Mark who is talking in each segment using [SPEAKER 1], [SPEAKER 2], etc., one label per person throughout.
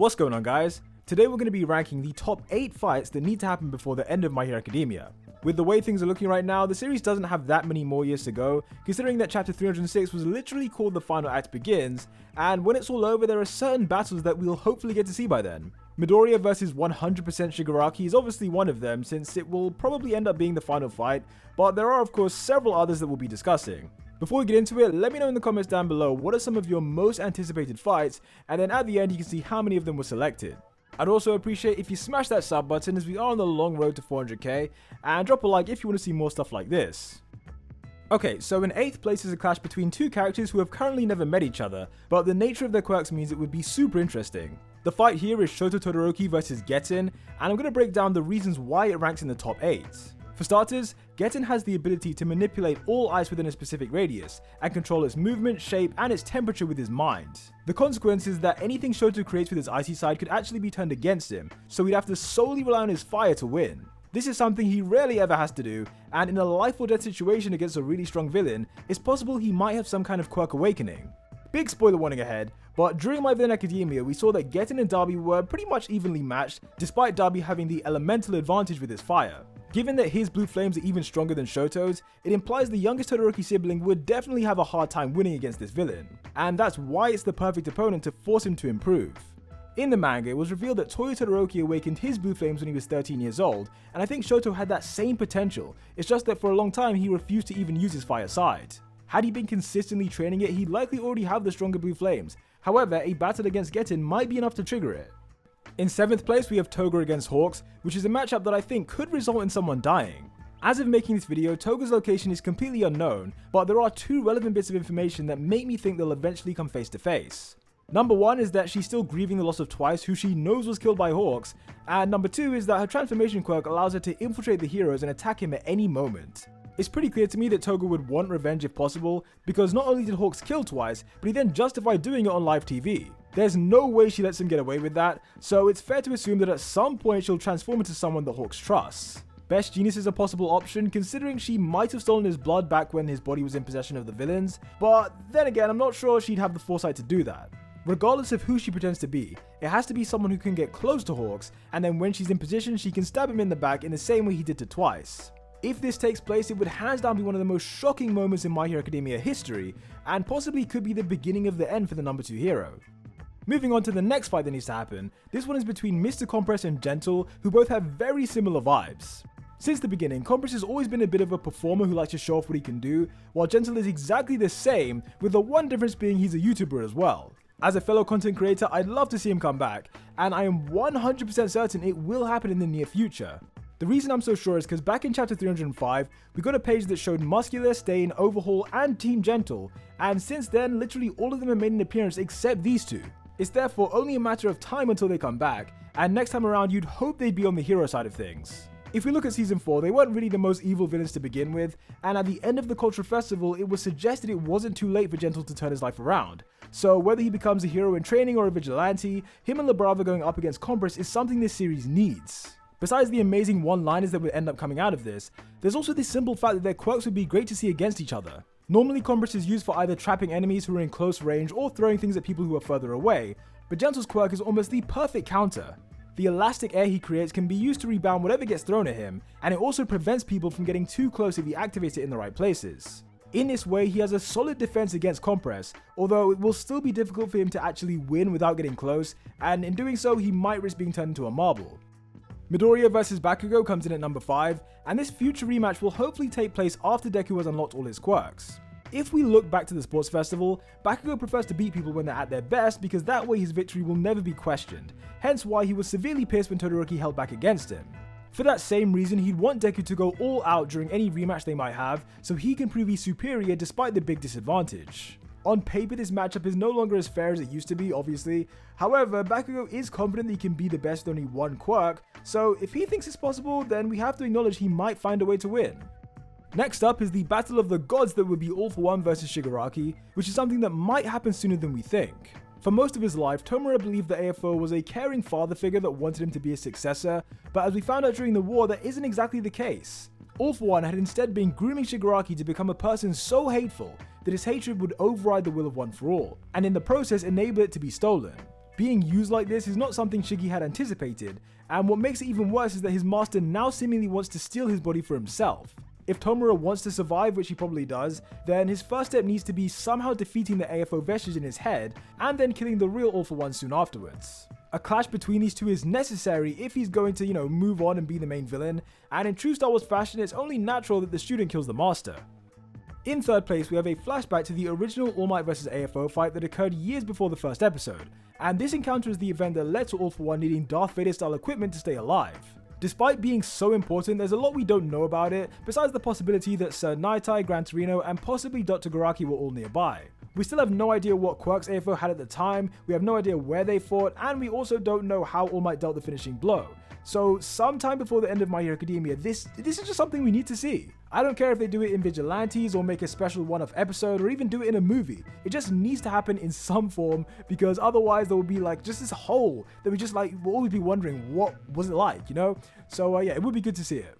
[SPEAKER 1] What's going on, guys? Today we're going to be ranking the top 8 fights that need to happen before the end of My Hero Academia. With the way things are looking right now, the series doesn't have that many more years to go, considering that chapter 306 was literally called The Final Act Begins, and when it's all over there are certain battles that we'll hopefully get to see by then. Midoriya versus 100% Shigaraki is obviously one of them, since it will probably end up being the final fight, but there are of course several others that we'll be discussing. Before we get into it, let me know in the comments down below what are some of your most anticipated fights, and then at the end you can see how many of them were selected. I'd also appreciate if you smash that sub button as we are on the long road to 400k, and drop a like if you want to see more stuff like this. Okay, so in 8th place is a clash between two characters who have currently never met each other, but the nature of their quirks means it would be super interesting. The fight here is Shoto Torodoki versus Geten, and I'm going to break down the reasons why it ranks in the top 8. For starters, Geten has the ability to manipulate all ice within a specific radius, and control its movement, shape, and its temperature with his mind. The consequence is that anything Shoto creates with his icy side could actually be turned against him, so he'd have to solely rely on his fire to win. This is something he rarely ever has to do, and in a life or death situation against a really strong villain, it's possible he might have some kind of quirk awakening. Big spoiler warning ahead, but during My Hero Academia we saw that Geten and Darby were pretty much evenly matched, despite Darby having the elemental advantage with his fire. Given that his blue flames are even stronger than Shoto's, it implies the youngest Todoroki sibling would definitely have a hard time winning against this villain, and that's why it's the perfect opponent to force him to improve. In the manga, it was revealed that Toyo Todoroki awakened his blue flames when he was 13 years old, and I think Shoto had that same potential, it's just that for a long time he refused to even use his fire side. Had he been consistently training it, he'd likely already have the stronger blue flames, however a battle against Geten might be enough to trigger it. In 7th place we have Toga against Hawks, which is a matchup that I think could result in someone dying. As of making this video, Toga's location is completely unknown, but there are two relevant bits of information that make me think they'll eventually come face to face. Number 1 is that she's still grieving the loss of Twice, who she knows was killed by Hawks, and number 2 is that her transformation quirk allows her to infiltrate the heroes and attack him at any moment. It's pretty clear to me that Toga would want revenge if possible, because not only did Hawks kill Twice, but he then justified doing it on live TV. There's no way she lets him get away with that, so it's fair to assume that at some point she'll transform into someone that Hawks trusts. Best Jeanist is a possible option, considering she might have stolen his blood back when his body was in possession of the villains, but then again I'm not sure she'd have the foresight to do that. Regardless of who she pretends to be, it has to be someone who can get close to Hawks, and then when she's in position she can stab him in the back in the same way he did to Twice. If this takes place, it would hands down be one of the most shocking moments in My Hero Academia history, and possibly could be the beginning of the end for the number 2 hero. Moving on to the next fight that needs to happen, this one is between Mr. Compress and Gentle, who both have very similar vibes. Since the beginning, Compress has always been a bit of a performer who likes to show off what he can do, while Gentle is exactly the same, with the one difference being he's a YouTuber as well. As a fellow content creator, I'd love to see him come back, and I am 100% certain it will happen in the near future. The reason I'm so sure is because back in chapter 305, we got a page that showed Muscular, Stain, Overhaul, and Team Gentle, and since then, literally all of them have made an appearance except these two. It's therefore only a matter of time until they come back, and next time around you'd hope they'd be on the hero side of things. If we look at season 4, they weren't really the most evil villains to begin with, and at the end of the Cultural Festival, it was suggested it wasn't too late for Gentle to turn his life around. So whether he becomes a hero in training or a vigilante, him and LeBrava going up against Compress is something this series needs. Besides the amazing one-liners that would end up coming out of this, there's also the simple fact that their quirks would be great to see against each other. Normally Compress is used for either trapping enemies who are in close range or throwing things at people who are further away, but Gentle's quirk is almost the perfect counter. The elastic air he creates can be used to rebound whatever gets thrown at him, and it also prevents people from getting too close if he activates it in the right places. In this way, he has a solid defense against Compress, although it will still be difficult for him to actually win without getting close, and in doing so he might risk being turned into a marble. Midoriya vs Bakugo comes in at number 5, and this future rematch will hopefully take place after Deku has unlocked all his quirks. If we look back to the sports festival, Bakugo prefers to beat people when they're at their best because that way his victory will never be questioned, hence why he was severely pissed when Todoroki held back against him. For that same reason, he'd want Deku to go all out during any rematch they might have, so he can prove he's superior despite the big disadvantage. On paper, this matchup is no longer as fair as it used to be, obviously. However, Bakugo is confident that he can be the best with only one quirk, so if he thinks it's possible, then we have to acknowledge he might find a way to win. Next up is the battle of the gods that would be All For One versus Shigaraki, which is something that might happen sooner than we think. For most of his life, Tomura believed that AFO was a caring father figure that wanted him to be his successor, but as we found out during the war, that isn't exactly the case. All For One had instead been grooming Shigaraki to become a person so hateful that his hatred would override the will of One For All, and in the process enable it to be stolen. Being used like this is not something Shiggy had anticipated, and what makes it even worse is that his master now seemingly wants to steal his body for himself. If Tomura wants to survive, which he probably does, then his first step needs to be somehow defeating the AFO vestige in his head, and then killing the real All For One soon afterwards. A clash between these two is necessary if he's going to, move on and be the main villain, and in true Star Wars fashion, it's only natural that the student kills the master. In third place, we have a flashback to the original All Might vs AFO fight that occurred years before the first episode, and this encounter is the event that led to All For One needing Darth Vader style equipment to stay alive. Despite being so important, there's a lot we don't know about it, besides the possibility that Sir Naitai, Gran Torino, and possibly Dr. Garaki were all nearby. We still have no idea what quirks AFO had at the time, we have no idea where they fought, and we also don't know how All Might dealt the finishing blow. So sometime before the end of My Hero Academia, this is just something we need to see. I don't care if they do it in Vigilantes or make a special one-off episode or even do it in a movie. It just needs to happen in some form, because otherwise there will be just this hole that we just will always be wondering what was it like, So yeah, it would be good to see it.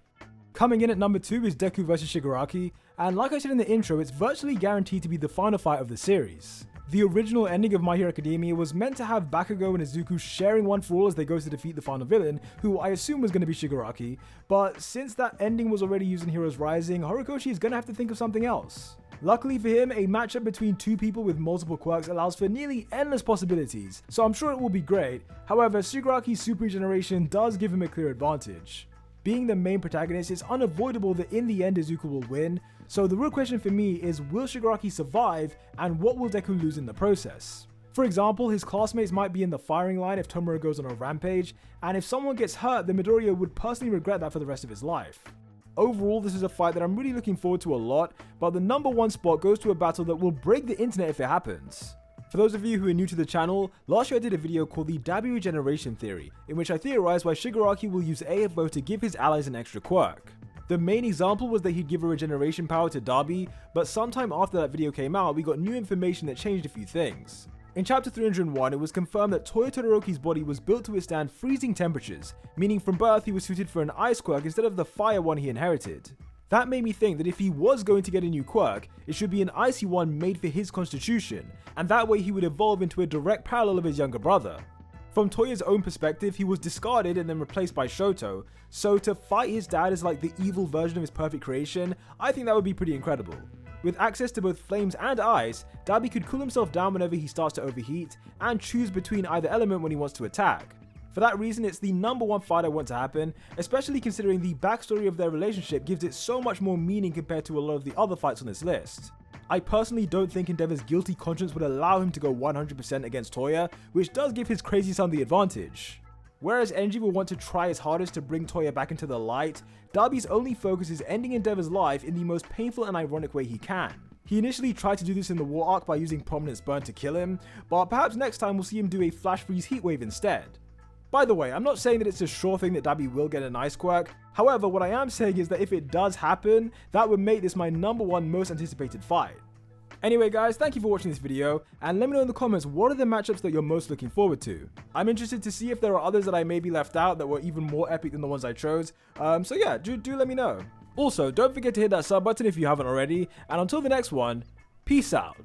[SPEAKER 1] Coming in at number 2 is Deku vs Shigaraki, and like I said in the intro, it's virtually guaranteed to be the final fight of the series. The original ending of My Hero Academia was meant to have Bakugo and Izuku sharing one for all as they go to defeat the final villain, who I assume was going to be Shigaraki, but since that ending was already used in Heroes Rising, Horikoshi is going to have to think of something else. Luckily for him, a matchup between two people with multiple quirks allows for nearly endless possibilities, so I'm sure it will be great. However, Shigaraki's super regeneration does give him a clear advantage. Being the main protagonist, it's unavoidable that in the end Izuku will win, so the real question for me is, will Shigaraki survive, and what will Deku lose in the process? For example, his classmates might be in the firing line if Tomura goes on a rampage, and if someone gets hurt, then Midoriya would personally regret that for the rest of his life. Overall, this is a fight that I'm really looking forward to a lot, but the number 1 spot goes to a battle that will break the internet if it happens. For those of you who are new to the channel, last year I did a video called the Dabi Regeneration Theory, in which I theorized why Shigaraki will use AFO to give his allies an extra quirk. The main example was that he'd give a regeneration power to Dabi, but sometime after that video came out, we got new information that changed a few things. In chapter 301, it was confirmed that Shoto Torodoki's body was built to withstand freezing temperatures, meaning from birth he was suited for an ice quirk instead of the fire one he inherited. That made me think that if he was going to get a new quirk, it should be an icy one made for his constitution, and that way he would evolve into a direct parallel of his younger brother. From Toya's own perspective, he was discarded and then replaced by Shoto, so to fight his dad as the evil version of his perfect creation, I think that would be pretty incredible. With access to both flames and ice, Dabi could cool himself down whenever he starts to overheat, and choose between either element when he wants to attack. For that reason, it's the number 1 fight I want to happen, especially considering the backstory of their relationship gives it so much more meaning compared to a lot of the other fights on this list. I personally don't think Endeavor's guilty conscience would allow him to go 100% against Toya, which does give his crazy son the advantage. Whereas Enji will want to try his hardest to bring Toya back into the light, Dabi's only focus is ending Endeavor's life in the most painful and ironic way he can. He initially tried to do this in the War Arc by using Prominence Burn to kill him, but perhaps next time we'll see him do a Flash Freeze Heatwave instead. By the way, I'm not saying that it's a sure thing that Dabi will get an ice quirk, however what I am saying is that if it does happen, that would make this my number 1 most anticipated fight. Anyway guys, thank you for watching this video, and let me know in the comments what are the matchups that you're most looking forward to. I'm interested to see if there are others that I maybe left out that were even more epic than the ones I chose, so yeah, do let me know. Also, don't forget to hit that sub button if you haven't already, and until the next one, peace out.